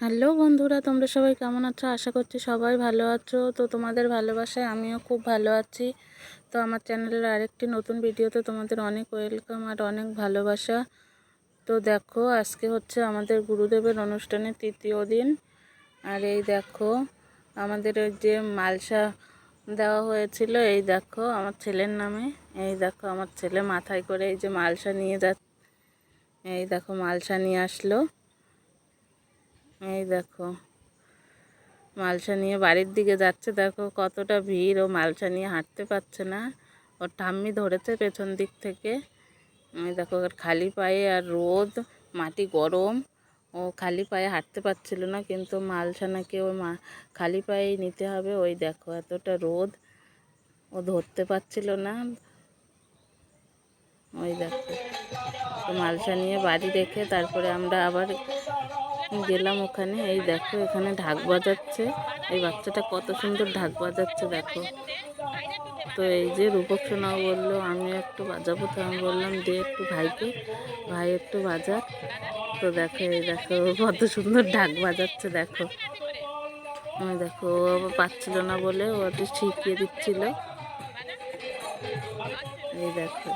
Hello বন্ধুরা, তোমরা সবাই কেমন আছো? আশা করছি সবাই ভালো আছো। তো তোমাদের ভালোবাসায় আমিও খুব ভালো আছি। তো আমার চ্যানেলের আরেকটি নতুন ভিডিওতে তোমাদের অনেক ওয়েলকাম আর অনেক ভালোবাসা। তো দেখো, আজকে হচ্ছে আমাদের গুরুদেবের অনুষ্ঠানের তৃতীয় দিন। আর এই দেখো, আমাদের ওই যে মালসা দেওয়া হয়েছিল, এই দেখো আমার ছেলের নামে। এই দেখো আমার ছেলে মাথায় করে এই যে মালসা নিয়ে যাচ্ছে। এই দেখো মালসা নিয়ে আসলো। এই দেখো মালসা নিয়ে বাড়ির দিকে যাচ্ছে। দেখো কতটা ভিড়, ও মালসা নিয়ে হাঁটতে পারছে না, ওর ঠাম্মি ধরেছে পেছন দিক থেকে। দেখো ওর খালি পায়ে, আর রোদ, মাটি গরম, ও খালি পায়ে হাঁটতে পারছিল না, কিন্তু মালসা নাকি ওর খালি পায়েই নিতে হবে। ওই দেখো এতটা রোদ, ও ধরতে পারছিল না। ওই দেখো, তো মালসা নিয়ে বাড়ি রেখে তারপরে আমরা আবার গেলাম ওখানে। এই দেখো এখানে ঢাক বাজাচ্ছে, এই বাচ্চাটা কত সুন্দর ঢাক বাজাচ্ছে দেখো। তো এই যে রূপক সোনাও বললো আমি একটু বাজাবো, তো আমি বললাম দে একটু ভাইকে, ভাই একটু বাজা। তো দেখো এই দেখো কত সুন্দর ঢাক বাজাচ্ছে দেখো। আমি দেখো ও পাচ্ছিল না বলে ও একটু শিখিয়ে দিচ্ছিল। এই দেখো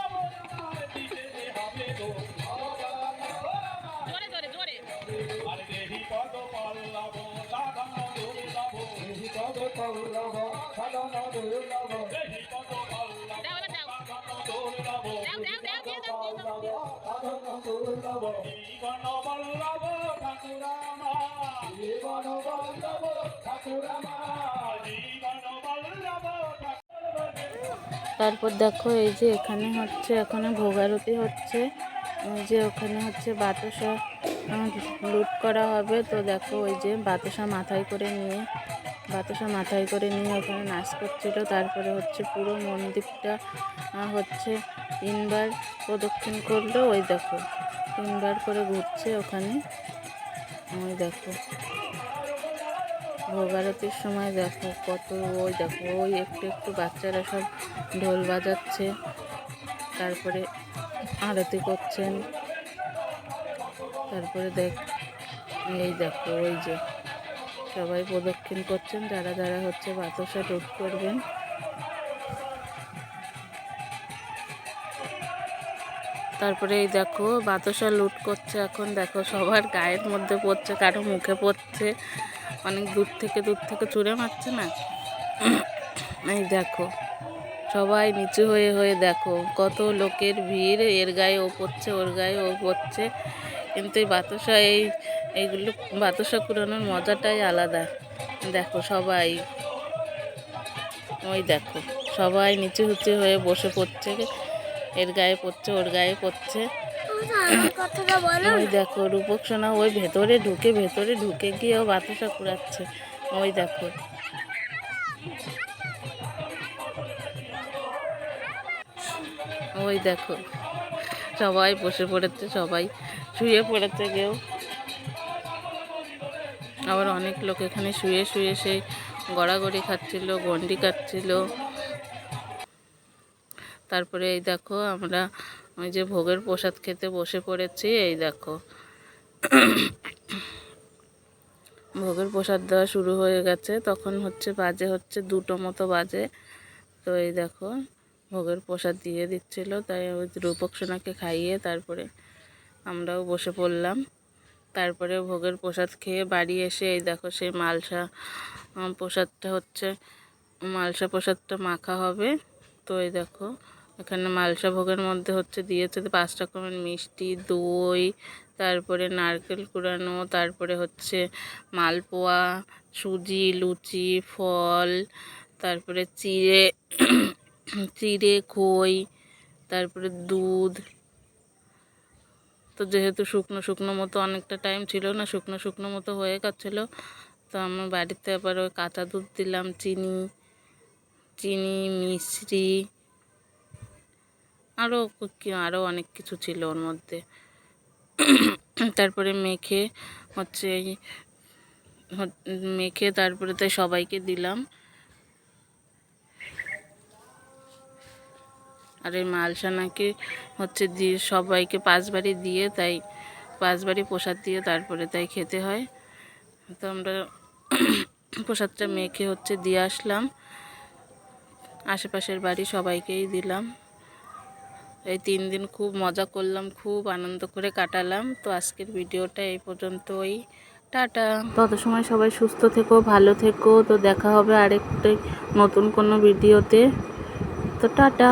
তারপর দেখো এই যে এখানে হচ্ছে, এখানে ভোগারতি হচ্ছে। যে ওখানে হচ্ছে বাতাসা লুট করা হবে। তো দেখো ওই যে বাতাসা মাথায় করে নিয়ে, ওখানে নাচ করছিল। তারপরে হচ্ছে পুরো মন্দিরটা হচ্ছে 3বার প্রদক্ষিণ করলো। ওই দেখো 3বার করে ঘুরছে ওখানে। ওই দেখো ভোগারতির সময় দেখো কত, ওই দেখো ওই একটু একটু বাচ্চারা সব ঢোল বাজাচ্ছে, তারপরে আরতি করছেন। তারপরে এই দেখো ওই যে সবাই প্রদক্ষিণ করছেন, যারা যারা হচ্ছে বাতাসা লুট করবেন। তারপরে এই দেখো বাতাসা লুট করছে এখন। দেখো সবার গায়ের মধ্যে পড়ছে, কারো মুখে পড়ছে, অনেক দূর থেকে ছুঁড়ে মারছে না। এই দেখো সবাই নিচু হয়ে হয়ে দেখো কত লোকের ভিড়, এর গায়ে ও পড়ছে, ওর গায়ে ও পড়ছে। কিন্তু এই বাতাসা এইগুলো বাতাসা কুড়ানোর মজাটাই আলাদা। দেখো সবাই, ওই দেখো সবাই নিচু হয়ে বসে পড়ছে, এর গায়ে পড়ছে, ওর গায়ে পড়ছে। ওই দেখো রূপক সোনা ওই ভেতরে ঢুকে গিয়ে ও বাতাসা কুড়াচ্ছে। ওই দেখো ওই দেখো সবাই বসে পড়েছে, সবাই শুয়ে পড়েছে কেউ, আবার অনেক লোক এখানে শুয়ে শুয়ে সেই গড়াগড়ি খাচ্ছিল, গন্ডি কাটছিল। তারপরে এই দেখো আমরা ওই যে ভোগের প্রসাদ খেতে বসে পড়েছি। এই দেখো ভোগের প্রসাদ দেওয়া শুরু হয়ে গেছে। তখন হচ্ছে বাজে হচ্ছে 2টো মতো বাজে। তো এই দেখো ভোগের প্রসাদ দিয়ে দিচ্ছিল, তাই ওই রূপক সোনাকে খাইয়ে তারপরে আমরাও বসে পড়লাম। তারপরে ভোগের প্রসাদ খেয়ে বাড়ি এসে এই দেখো সেই মালসা প্রসাদটা মাখা হবে। তো এই দেখো এখানে মালসা ভোগের মধ্যে হচ্ছে দিয়েছে 5 রকমের মিষ্টি, দই, তারপরে নারকেল কুড়ানো, তারপরে হচ্ছে মালপোয়া, সুজি, লুচি, ফল, তারপরে চিড়ে, খই, তারপরে দুধ। তো যেহেতু শুকনো মতো অনেকটা টাইম ছিল না, শুকনো মতো হয়ে গেছিলো, তো আমার বাড়িতে আবার ওই কাঁচা দুধ দিলাম, চিনি, মিশ্রি, আরও অনেক কিছু ছিল ওর মধ্যে। তারপরে মেখে তারপরে তাই সবাইকে দিলাম। আর এই মালসা নাকি হচ্ছে দিয়ে সবাইকে 5 বারই দিয়ে, তাই 5 বারই প্রসাদ দিয়ে তারপরে তাই খেতে হয়। তো আমরা প্রসাদটা মেখে হচ্ছে দিয়ে আসলাম, আশেপাশের বাড়ি সবাইকেই দিলাম। এই 3 দিন খুব মজা করলাম, খুব আনন্দ করে কাটালাম। তো আজকের ভিডিওটা এই পর্যন্তই, টাটা। তত সময় সবাই সুস্থ থেকো, ভালো থেকো। তো দেখা হবে আরেকটা নতুন কোনো ভিডিওতে। তো টাটা।